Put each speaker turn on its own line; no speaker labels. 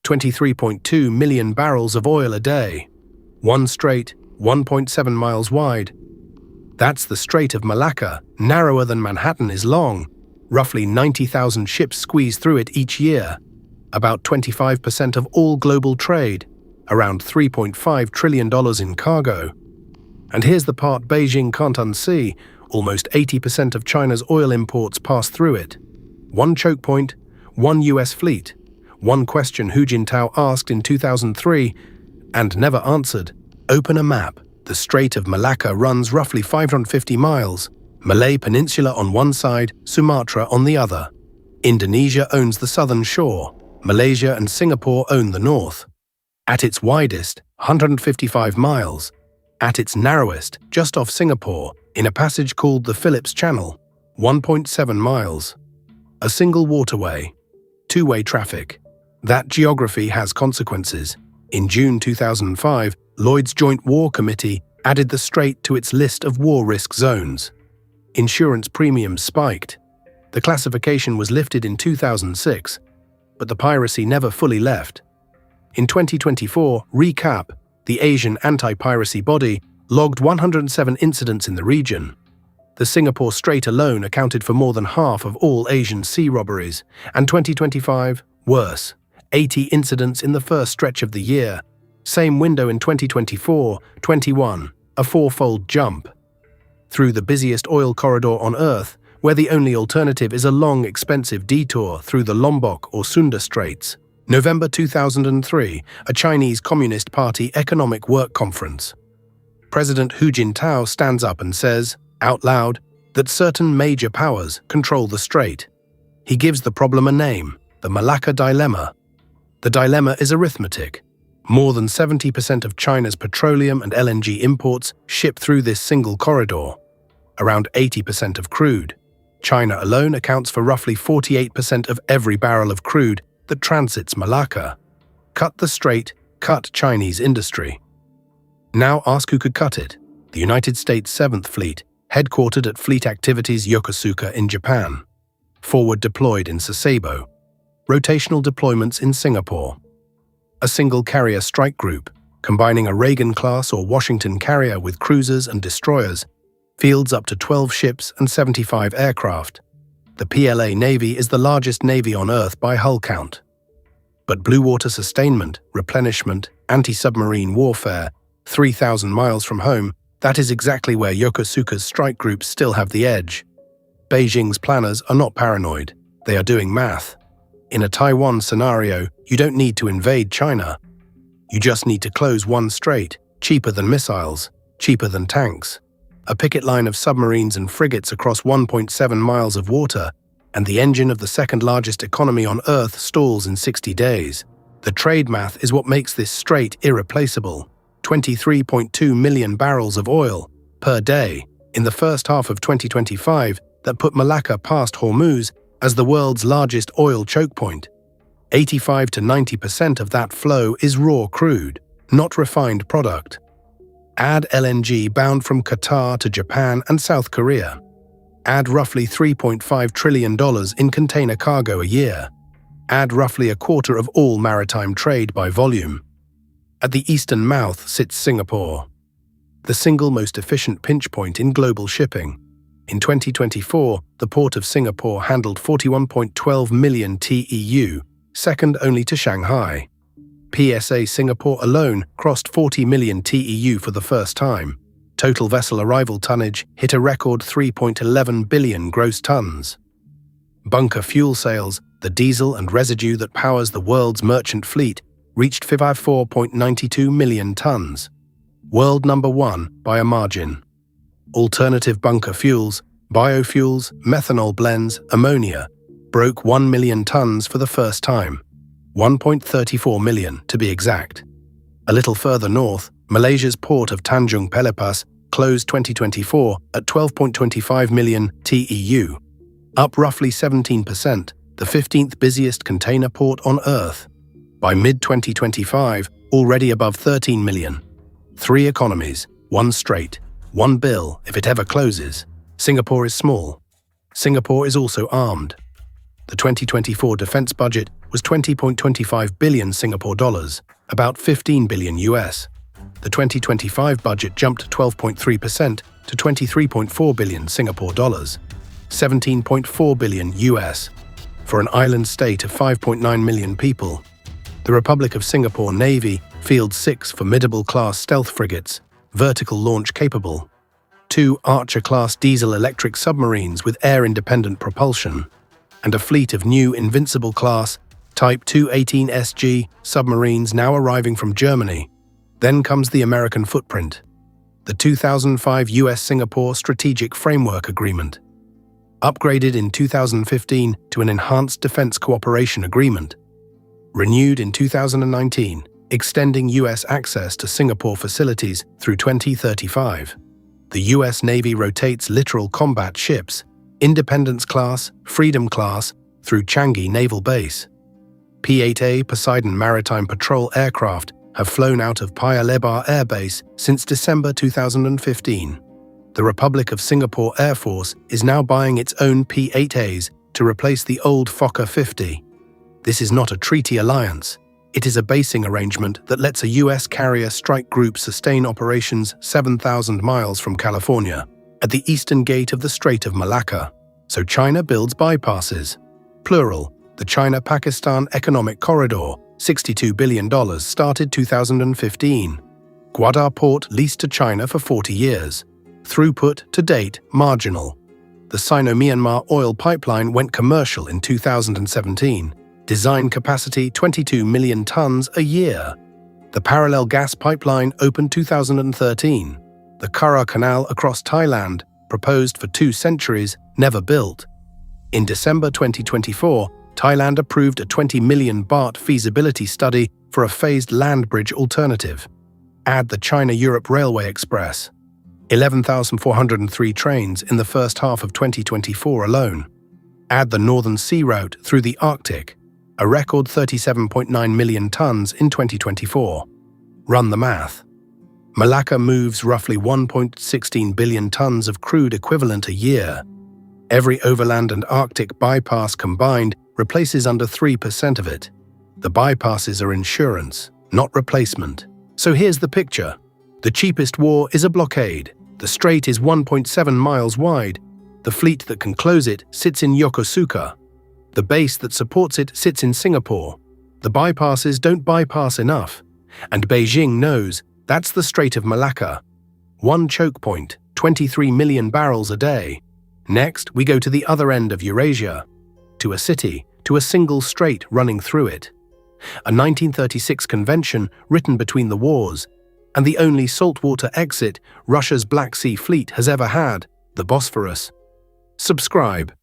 23.2 million barrels of oil a day. One strait, 1.7 miles wide. That's the Strait of Malacca, narrower than Manhattan is long. Roughly 90,000 ships squeeze through it each year. About 25% of all global trade. Around $3.5 trillion in cargo. And here's the part Beijing can't unsee. Almost 80% of China's oil imports pass through it. One choke point, one US fleet. One question Hu Jintao asked in 2003 and never answered. Open a map. The Strait of Malacca runs roughly 550 miles. Malay Peninsula on one side, Sumatra on the other. Indonesia owns the southern shore. Malaysia and Singapore own the north. At its widest, 155 miles. At its narrowest, just off Singapore, in a passage called the Phillips Channel, 1.7 miles. A single waterway. Two-way traffic. That geography has consequences. In June 2005, Lloyd's Joint War Committee added the strait to its list of war risk zones. Insurance premiums spiked. The classification was lifted in 2006, but the piracy never fully left. In 2024, RECAP, the Asian anti-piracy body, logged 107 incidents in the region. The Singapore Strait alone accounted for more than half of all Asian sea robberies, and 2025, worse, 80 incidents in the first stretch of the year. Same window in 2024, 21, a fourfold jump. Through the busiest oil corridor on Earth, where the only alternative is a long, expensive detour through the Lombok or Sunda Straits. November 2003, a Chinese Communist Party Economic Work Conference. President Hu Jintao stands up and says, out loud, that certain major powers control the strait. He gives the problem a name, the Malacca Dilemma. The dilemma is arithmetic. More than 70% of China's petroleum and LNG imports ship through this single corridor. Around 80% of crude. China alone accounts for roughly 48% of every barrel of crude that transits Malacca. Cut the strait, cut Chinese industry. Now ask who could cut it. The United States 7th Fleet, headquartered at Fleet Activities Yokosuka in Japan. Forward deployed in Sasebo. Rotational deployments in Singapore. A single carrier strike group, combining a Reagan-class or Washington carrier with cruisers and destroyers, fields up to 12 ships and 75 aircraft. The PLA Navy is the largest navy on Earth by hull count. But blue water sustainment, replenishment, anti-submarine warfare, 3,000 miles from home, that is exactly where Yokosuka's strike groups still have the edge. Beijing's planners are not paranoid. They are doing math. In a Taiwan scenario, you don't need to invade China. You just need to close one strait, cheaper than missiles, cheaper than tanks. A picket line of submarines and frigates across 1.7 miles of water, and the engine of the second-largest economy on Earth stalls in 60 days. The trade math is what makes this strait irreplaceable. 23.2 million barrels of oil per day in the first half of 2025 that put Malacca past Hormuz as the world's largest oil choke point. 85 to 90% of that flow is raw crude, not refined product. Add LNG bound from Qatar to Japan and South Korea. Add roughly $3.5 trillion in container cargo a year. Add roughly a quarter of all maritime trade by volume. At the eastern mouth sits Singapore, the single most efficient pinch point in global shipping. In 2024, the port of Singapore handled 41.12 million TEU, second only to Shanghai. PSA Singapore alone crossed 40 million TEU for the first time. Total vessel arrival tonnage hit a record 3.11 billion gross tons. Bunker fuel sales, the diesel and residue that powers the world's merchant fleet, reached 54.92 million tons. World number one by a margin. Alternative bunker fuels, biofuels, methanol blends, ammonia, broke 1 million tons for the first time. 1.34 million to be exact. A little further north, Malaysia's port of Tanjung Pelepas closed 2024 at 12.25 million TEU, up roughly 17%, the 15th busiest container port on Earth. By mid-2025, already above 13 million. 3 economies, 1 strait, 1 bill if it ever closes. Singapore is small. Singapore is also armed. The 2024 defense budget was 20.25 billion Singapore dollars, about 15 billion US. The 2025 budget jumped 12.3% to 23.4 billion Singapore dollars, 17.4 billion US. For an island state of 5.9 million people, the Republic of Singapore Navy fields 6 formidable-class stealth frigates, vertical launch capable, 2 Archer-class diesel-electric submarines with air-independent propulsion, and a fleet of new Invincible-class Type 218SG submarines now arriving from Germany. Then comes the American footprint, the 2005 US-Singapore Strategic Framework Agreement, upgraded in 2015 to an Enhanced Defense Cooperation Agreement, renewed in 2019, extending US access to Singapore facilities through 2035. The US Navy rotates littoral combat ships, Independence-class, Freedom-class, through Changi Naval Base. P-8A Poseidon Maritime Patrol aircraft have flown out of Paya Lebar Air Base since December 2015. The Republic of Singapore Air Force is now buying its own P-8As to replace the old Fokker 50. This is not a treaty alliance. It is a basing arrangement that lets a US carrier strike group sustain operations 7,000 miles from California, at the eastern gate of the Strait of Malacca. So China builds bypasses. Plural, the China-Pakistan Economic Corridor, $62 billion, started 2015. Gwadar Port leased to China for 40 years. Throughput to date, marginal. The Sino-Myanmar oil pipeline went commercial in 2017. Design capacity 22 million tons a year. The parallel gas pipeline opened 2013. The Kara Canal across Thailand, proposed for 2 centuries, never built. In December 2024, Thailand approved a 20 million baht feasibility study for a phased land bridge alternative. Add the China-Europe Railway Express. 11,403 trains in the first half of 2024 alone. Add the Northern Sea Route through the Arctic, a record 37.9 million tons in 2024. Run the math. Malacca moves roughly 1.16 billion tons of crude equivalent a year. Every overland and Arctic bypass combined replaces under 3% of it. The bypasses are insurance, not replacement. So here's the picture. The cheapest war is a blockade. The strait is 1.7 miles wide. The fleet that can close it sits in Yokosuka. The base that supports it sits in Singapore. The bypasses don't bypass enough. And Beijing knows that's the Strait of Malacca. 1 choke point, 23 million barrels a day. Next, we go to the other end of Eurasia, to a city, to a single strait running through it. A 1936 convention written between the wars, and the only saltwater exit Russia's Black Sea Fleet has ever had, the Bosphorus. Subscribe.